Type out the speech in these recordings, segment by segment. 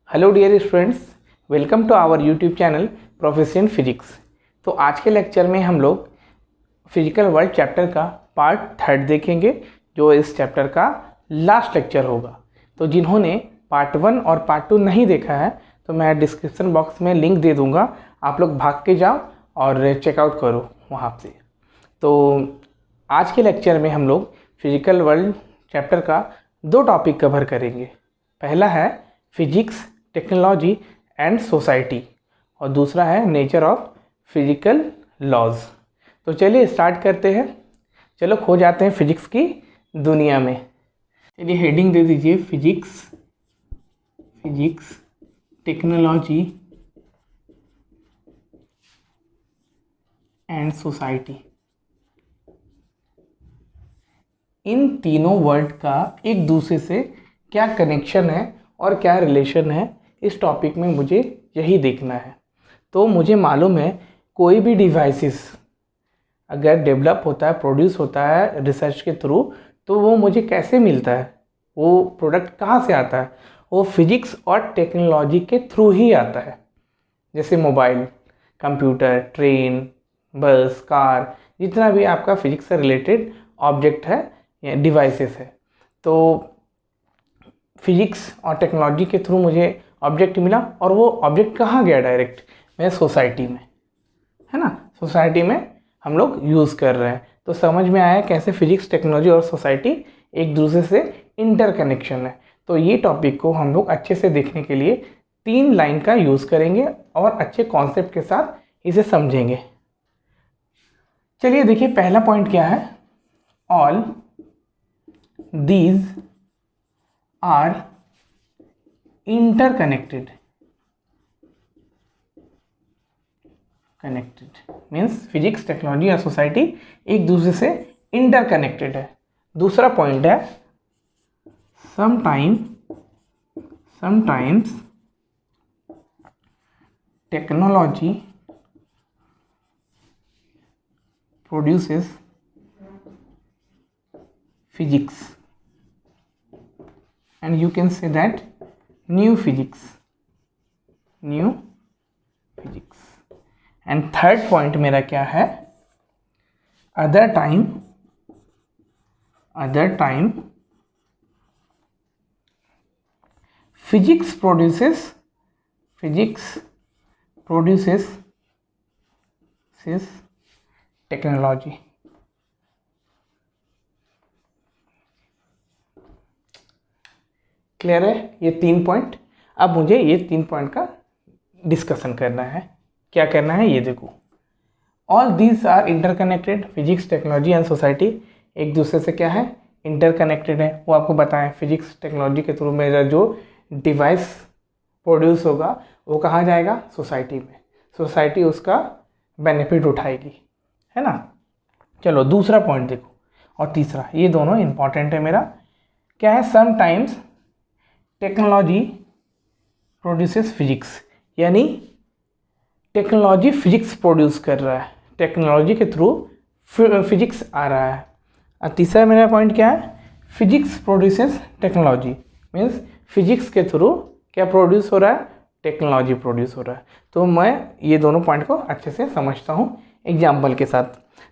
Hello dear students, welcome to our YouTube channel profession physics. तो आज के lecture में हम लोग फिजिकल वर्ल्ड चैप्टर का पार्ट 3 देखेंगे, जो इस चैप्टर का लास्ट लेक्चर होगा। तो जिन्होंने पार्ट 1 और पार्ट 2 नहीं देखा है तो मैं डिस्क्रिप्शन बॉक्स में लिंक दे दूँगा, आप लोग भाग के जाओ और चेकआउट करो वहाँ से। तो आज के लेक्चर में हम लोग फिजिकल वर्ल्ड चैप्टर का 2 टॉपिक कवर करेंगे। पहला है फिजिक्स, टेक्नोलॉजी एंड सोसाइटी और दूसरा है नेचर ऑफ फिजिकल लॉज। तो चलिए स्टार्ट करते हैं। चलो खो जाते हैं फिजिक्स की दुनिया में। चलिए हेडिंग दे दीजिए फिजिक्स, टेक्नोलॉजी एंड सोसाइटी। इन तीनों वर्ड का एक दूसरे से क्या कनेक्शन है और क्या रिलेशन है, इस टॉपिक में मुझे यही देखना है। तो मुझे मालूम है कोई भी डिवाइसेस अगर डेवलप होता है, प्रोड्यूस होता है रिसर्च के थ्रू, तो वो मुझे कैसे मिलता है, वो प्रोडक्ट कहाँ से आता है, वो फिजिक्स और टेक्नोलॉजी के थ्रू ही आता है। जैसे मोबाइल, कंप्यूटर, ट्रेन, बस, कार, जितना भी आपका फिजिक्स से रिलेटेड ऑब्जेक्ट है या डिवाइसेस है, तो फिजिक्स और टेक्नोलॉजी के थ्रू मुझे ऑब्जेक्ट मिला और वो ऑब्जेक्ट कहाँ गया डायरेक्ट, मेरे सोसाइटी में, है ना। सोसाइटी में हम लोग यूज़ कर रहे हैं। तो समझ में आया कैसे फिजिक्स, टेक्नोलॉजी और सोसाइटी एक दूसरे से इंटरकनेक्शन है। तो ये टॉपिक को हम लोग अच्छे से देखने के लिए 3 लाइन का यूज़ करेंगे और अच्छे कॉन्सेप्ट के साथ इसे समझेंगे। चलिए देखिए पहला पॉइंट क्या है। All these are interconnected. Means physics, technology और सोसाइटी एक दूसरे से इंटरकनेक्टेड है। दूसरा पॉइंट है sometimes technology produces physics and you can say that new physics and third point मेरा क्या है, other time physics produces technology। Clear है ये 3 पॉइंट। अब मुझे ये 3 पॉइंट का डिस्कशन करना है। क्या करना है ये देखो। All these are interconnected. Physics, technology and society एक दूसरे से क्या है, इंटरकनेक्टेड है। वो आपको बताएं फिजिक्स टेक्नोलॉजी के थ्रू मेरा जो डिवाइस प्रोड्यूस होगा वो कहाँ जाएगा, सोसाइटी में। सोसाइटी उसका बेनिफिट उठाएगी, है ना। चलो दूसरा पॉइंट देखो और तीसरा, ये दोनों इंपॉर्टेंट है मेरा। क्या है, समटाइम्स टेक्नोलॉजी प्रोड्यूसेस फिजिक्स, यानी टेक्नोलॉजी फिजिक्स प्रोड्यूस कर रहा है, टेक्नोलॉजी के थ्रू फिजिक्स आ रहा है। और तीसरा मेरा पॉइंट क्या है, physics produces technology, means physics के थ्रू क्या प्रोड्यूस हो रहा है, टेक्नोलॉजी प्रोड्यूस हो रहा है। तो मैं ये दोनों पॉइंट को अच्छे से समझता हूँ एग्जाम्पल के साथ।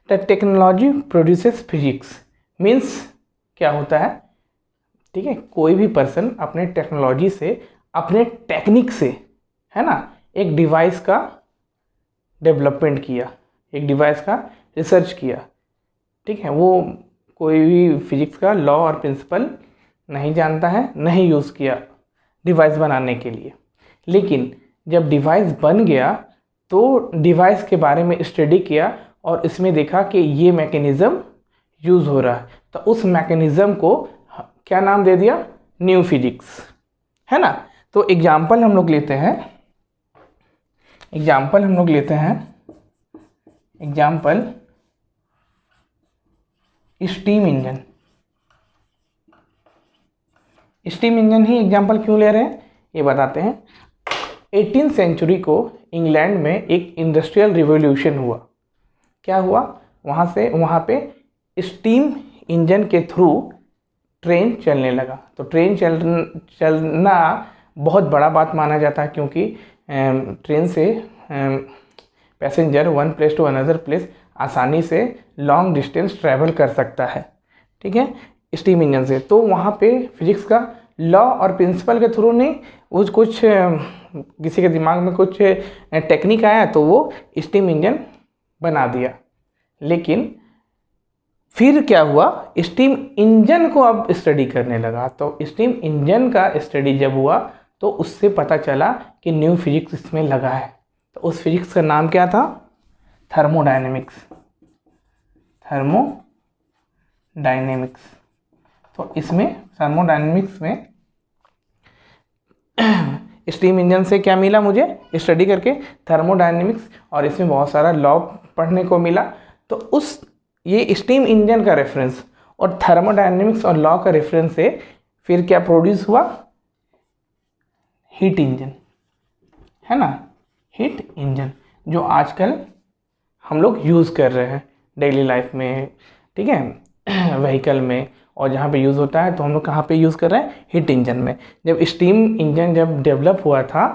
The technology produces physics means क्या होता है, ठीक है, कोई भी पर्सन अपने टेक्नोलॉजी से, अपने टेक्निक से, है ना, एक डिवाइस का डेवलपमेंट किया, एक डिवाइस का रिसर्च किया, ठीक है। वो कोई भी फिजिक्स का लॉ और प्रिंसिपल नहीं जानता है, नहीं यूज़ किया डिवाइस बनाने के लिए, लेकिन जब डिवाइस बन गया तो डिवाइस के बारे में स्टडी किया और इसमें देखा कि ये मैकेनिज़्म यूज़ हो रहा है, तो उस मैकेनिज़्म को क्या नाम दे दिया, न्यू फिजिक्स, है ना। तो एग्जाम्पल हम लोग लेते हैं स्टीम इंजन। स्टीम इंजन ही एग्जाम्पल क्यों ले रहे हैं ये बताते हैं। 18th सेंचुरी को इंग्लैंड में एक इंडस्ट्रियल रिवॉल्यूशन हुआ। क्या हुआ, वहाँ पे स्टीम इंजन के थ्रू ट्रेन चलने लगा। तो ट्रेन चलना बहुत बड़ा बात माना जाता है, क्योंकि ट्रेन से passenger one place to another place आसानी से लॉन्ग डिस्टेंस ट्रैवल कर सकता है, ठीक है, स्टीम इंजन से। तो वहाँ पे फिजिक्स का लॉ और प्रिंसिपल के थ्रू नहीं, उस कुछ किसी के दिमाग में कुछ टेक्निक आया तो वो स्टीम इंजन बना दिया। लेकिन फिर क्या हुआ, स्टीम इंजन को अब स्टडी करने लगा। तो स्टीम इंजन का स्टडी जब हुआ तो उससे पता चला कि न्यू फिजिक्स इसमें लगा है। तो उस फिजिक्स का नाम क्या था? थर्मोडायनेमिक्स। थर्मोडायनेमिक्स। तो इसमें थर्मोडायनेमिक्स में स्टीम इंजन से क्या मिला मुझे स्टडी करके? थर्मोडायनेमिक्स। और इसमें बहुत सारा लॉ पढ़ने को मिला। तो उस ये स्टीम इंजन का रेफरेंस और थर्मोडायनेमिक्स और लॉ का रेफरेंस से फिर क्या प्रोड्यूस हुआ? हीट इंजन, है ना, हीट इंजन, जो आजकल हम लोग यूज़ कर रहे हैं डेली लाइफ में, ठीक है, व्हीकल में। और जहाँ पे यूज़ होता है तो हम लोग कहाँ पे यूज़ कर रहे हैं? हीट इंजन में। जब स्टीम इंजन जब डेवलप हुआ था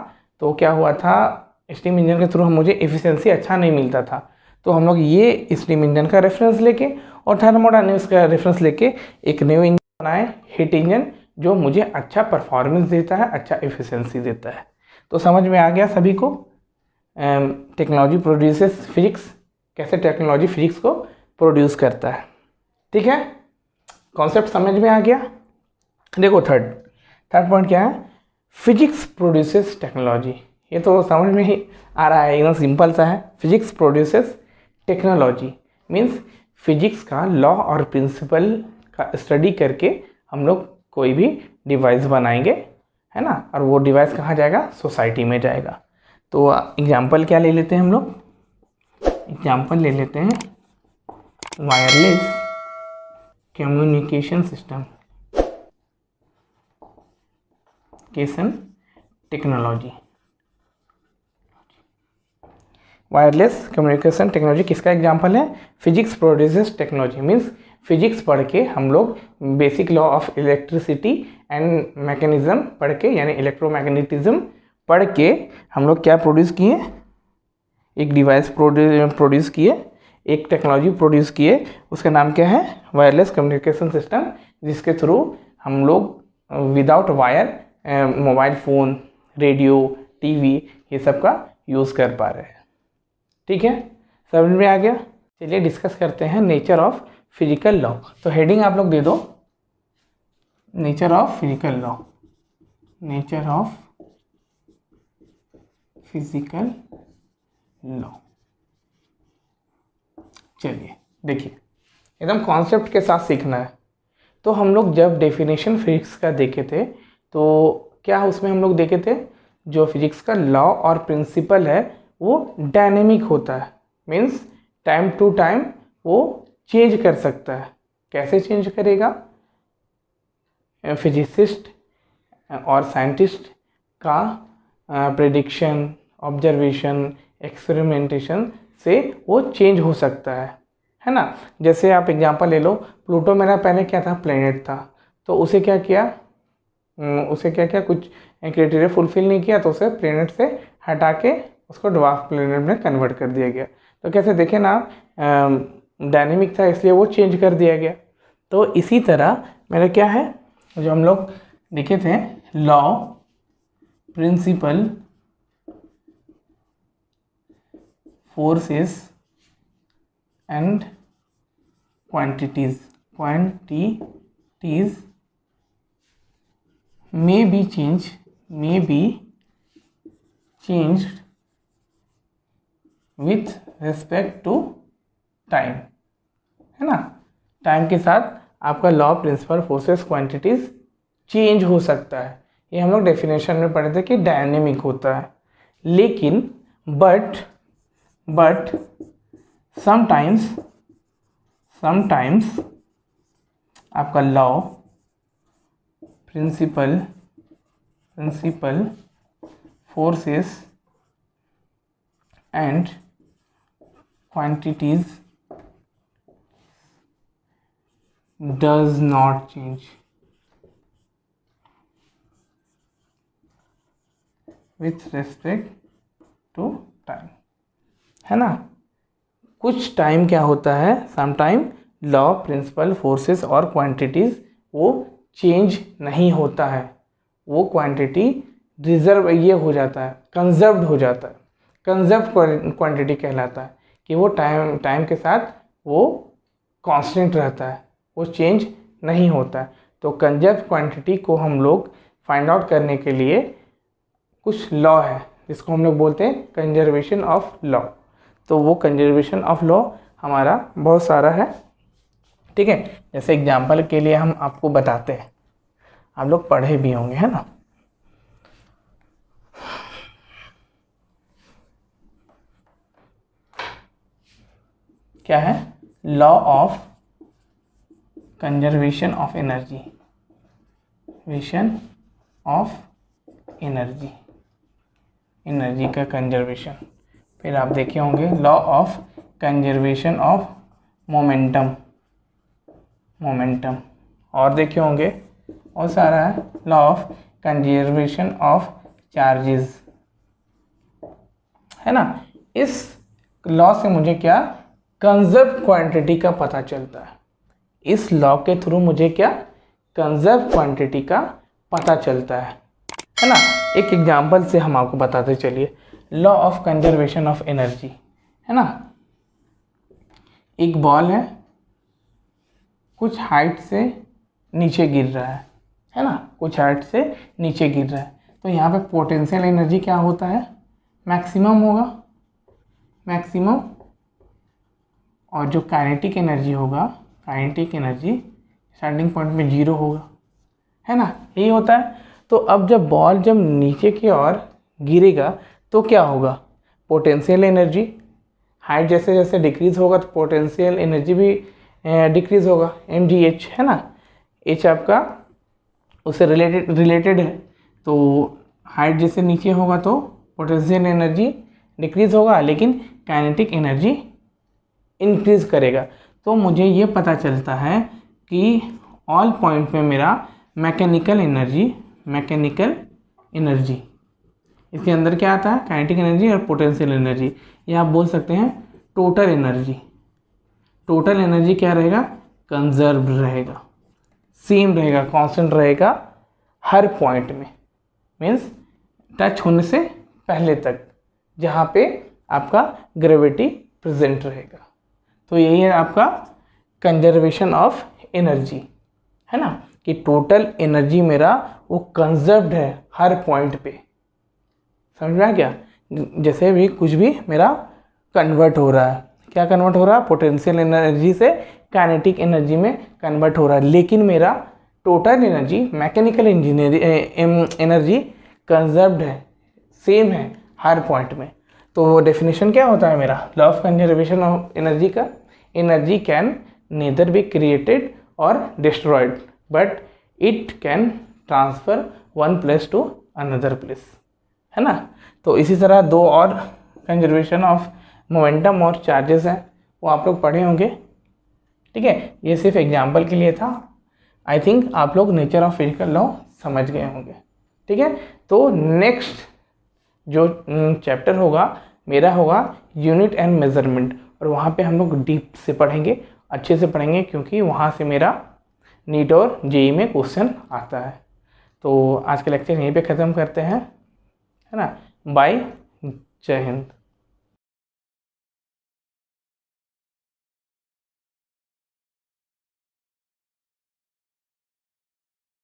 तो क्या हुआ था, स्टीम इंजन के थ्रू मुझे एफिशिएंसी अच्छा नहीं मिलता था। तो हम लोग ये स्टीम इंजन का रेफरेंस लेके और थर्मोडायनेमिक्स का रेफरेंस लेके एक न्यू इंजन बनाए, हीट इंजन, जो मुझे अच्छा परफॉर्मेंस देता है, अच्छा एफिशिएंसी देता है। तो समझ में आ गया सभी को? टेक्नोलॉजी प्रोड्यूसेस फिजिक्स, कैसे टेक्नोलॉजी फिजिक्स को प्रोड्यूस करता है, ठीक है। कॉन्सेप्ट समझ में आ गया? देखो थर्ड पॉइंट क्या है? Physics produces technology. ये तो समझ में ही आ रहा है, एकदम सिंपल सा है। Physics produces technology means physics का लॉ और प्रिंसिपल का स्टडी करके हम लोग कोई भी डिवाइस बनाएंगे, है ना, और वो डिवाइस कहाँ जाएगा? सोसाइटी में जाएगा। तो एग्जाम्पल क्या ले लेते हैं हम लोग? एग्जाम्पल ले लेते हैं wireless communication system technology. Wireless communication technology किसका एग्जाम्पल है? Physics produces technology means physics पढ़ के हम लोग basic law of electricity and mechanism पढ़ के, यानी इलेक्ट्रोमैग्नेटिज्म पढ़ के हम लोग क्या प्रोड्यूस किए? एक डिवाइस प्रोड्यूस किए, एक टेक्नोलॉजी प्रोड्यूस किए। उसका नाम क्या है? वायरलेस कम्युनिकेशन सिस्टम, जिसके थ्रू हम लोग without wire mobile phone, radio, TV, ये सब का यूज़ कर पा रहे हैं, ठीक है, समझ में आ गया? चलिए डिस्कस करते हैं नेचर ऑफ फिजिकल लॉ। तो हेडिंग आप लोग दे दो, nature of physical law, nature of physical law. चलिए देखिए, एकदम कॉन्सेप्ट के साथ सीखना है। तो हम लोग जब डेफिनेशन फिजिक्स का देखे थे तो क्या उसमें हम लोग देखे थे, जो फिजिक्स का लॉ और प्रिंसिपल है वो डायनेमिक होता है, मीन्स टाइम टू टाइम वो चेंज कर सकता है। कैसे चेंज करेगा? फिजिसिस्ट और साइंटिस्ट का प्रेडिक्शन, ऑब्जर्वेशन, एक्सपेरिमेंटेशन से वो चेंज हो सकता है ना। जैसे आप एग्जांपल ले लो, प्लूटो मेरा पहले क्या था? प्लेनेट था। तो उसे क्या किया? कुछ क्राइटेरिया फुलफिल नहीं किया तो उसे प्लेनेट से हटा के उसको ड्वार्फ प्लेनेट में कन्वर्ट कर दिया गया। तो कैसे देखें ना, डायनेमिक था इसलिए वो चेंज कर दिया गया। तो इसी तरह मेरा क्या है, जो हम लोग देखे थे, law, principle, forces and quantities may be changed with respect to time, है ना। टाइम के साथ आपका law, principle, forces, quantities change हो सकता है। ये हम लोग डेफिनेशन में पढ़े थे कि डायनेमिक होता है। लेकिन बट समटाइम्स आपका law, principle, forces and quantities does not change. With respect to time, है ना। कुछ टाइम क्या होता है, some time law, principle, forces और क्वांटिटीज़ वो चेंज नहीं होता है, वो क्वांटिटी रिजर्व ये हो जाता है, कंजर्व्ड हो जाता है, कंजर्व्ड क्वांटिटी कहलाता है कि वो टाइम के साथ वो कांस्टेंट रहता है, वो चेंज नहीं होता है। तो कंजर्व्ड क्वांटिटी को हम लोग फाइंड आउट करने के लिए कुछ लॉ है जिसको हम लोग बोलते हैं कंजर्वेशन ऑफ लॉ। तो वो कंजर्वेशन ऑफ लॉ हमारा बहुत सारा है, ठीक है। जैसे एग्जांपल के लिए हम आपको बताते हैं, आप लोग पढ़े भी होंगे, है ना। क्या है, law of conservation of energy, विशन ऑफ एनर्जी, एनर्जी का कंजर्वेशन। फिर आप देखे होंगे law of conservation of momentum, momentum, और देखे होंगे और सारा है law of conservation of charges, है ना। इस लॉ से मुझे क्या, कंजर्व क्वांटिटी का पता चलता है। इस लॉ के थ्रू मुझे क्या, कंजर्व क्वांटिटी का पता चलता है ना। एक एग्जांपल से हम आपको बताते चलिए, law of conservation of energy, है ना। एक बॉल है, कुछ हाइट से नीचे गिर रहा है ना, कुछ हाइट से नीचे गिर रहा है। तो यहाँ पे पोटेंशियल एनर्जी क्या होता है, मैक्सिमम होगा, मैक्सिमम। और जो काइनेटिक एनर्जी होगा, काइनेटिक एनर्जी स्टार्टिंग पॉइंट में 0 होगा, है ना, यही होता है। तो अब जब बॉल जब नीचे की ओर गिरेगा तो क्या होगा, पोटेंशियल एनर्जी, हाइट जैसे जैसे डिक्रीज होगा तो पोटेंशियल एनर्जी भी डिक्रीज होगा, mgh, है ना। h आपका उससे रिलेटेड है, तो हाइट जैसे नीचे होगा तो पोटेंशियल एनर्जी डिक्रीज होगा, लेकिन काइनेटिक एनर्जी इंक्रीज करेगा। तो मुझे ये पता चलता है कि ऑल पॉइंट में मेरा मैकेनिकल एनर्जी, इसके अंदर क्या आता है, काइनेटिक एनर्जी और पोटेंशियल एनर्जी। ये आप बोल सकते हैं टोटल एनर्जी। टोटल एनर्जी क्या रहेगा, कंजर्व रहेगा, सेम रहेगा, कांस्टेंट रहेगा हर पॉइंट में, मीन्स टच होने से पहले तक, जहाँ पे आपका ग्रेविटी प्रेजेंट रहेगा। तो यही है आपका कंजर्वेशन ऑफ एनर्जी, है ना, कि टोटल एनर्जी मेरा वो कंजर्व्ड है हर पॉइंट पे। समझ में आ गया। जैसे भी कुछ भी मेरा कन्वर्ट हो रहा है, क्या कन्वर्ट हो रहा है, पोटेंशियल एनर्जी से काइनेटिक एनर्जी में कन्वर्ट हो रहा है, लेकिन मेरा total energy, mechanical energy conserved है, सेम है हर पॉइंट में। तो डेफिनेशन क्या होता है मेरा, law of conservation of energy का, energy can neither be created और destroyed but it can transfer one place to another place, है ना। तो इसी तरह दो और कंजर्वेशन ऑफ मोमेंटम और चार्जेस हैं, वो आप लोग पढ़े होंगे, ठीक है। ये सिर्फ एग्जाम्पल के लिए था। आई थिंक आप लोग नेचर ऑफ फिजिकल लॉ समझ गए होंगे, ठीक है। तो नेक्स्ट जो चैप्टर होगा मेरा होगा यूनिट एंड मेजरमेंट, और वहाँ पे हम लोग डीप से पढ़ेंगे, अच्छे से पढ़ेंगे, क्योंकि वहाँ से मेरा नीट और जेई में क्वेश्चन आता है। तो आज का लेक्चर यहीं पे ख़त्म करते हैं, है ना। बाय, जय हिंद।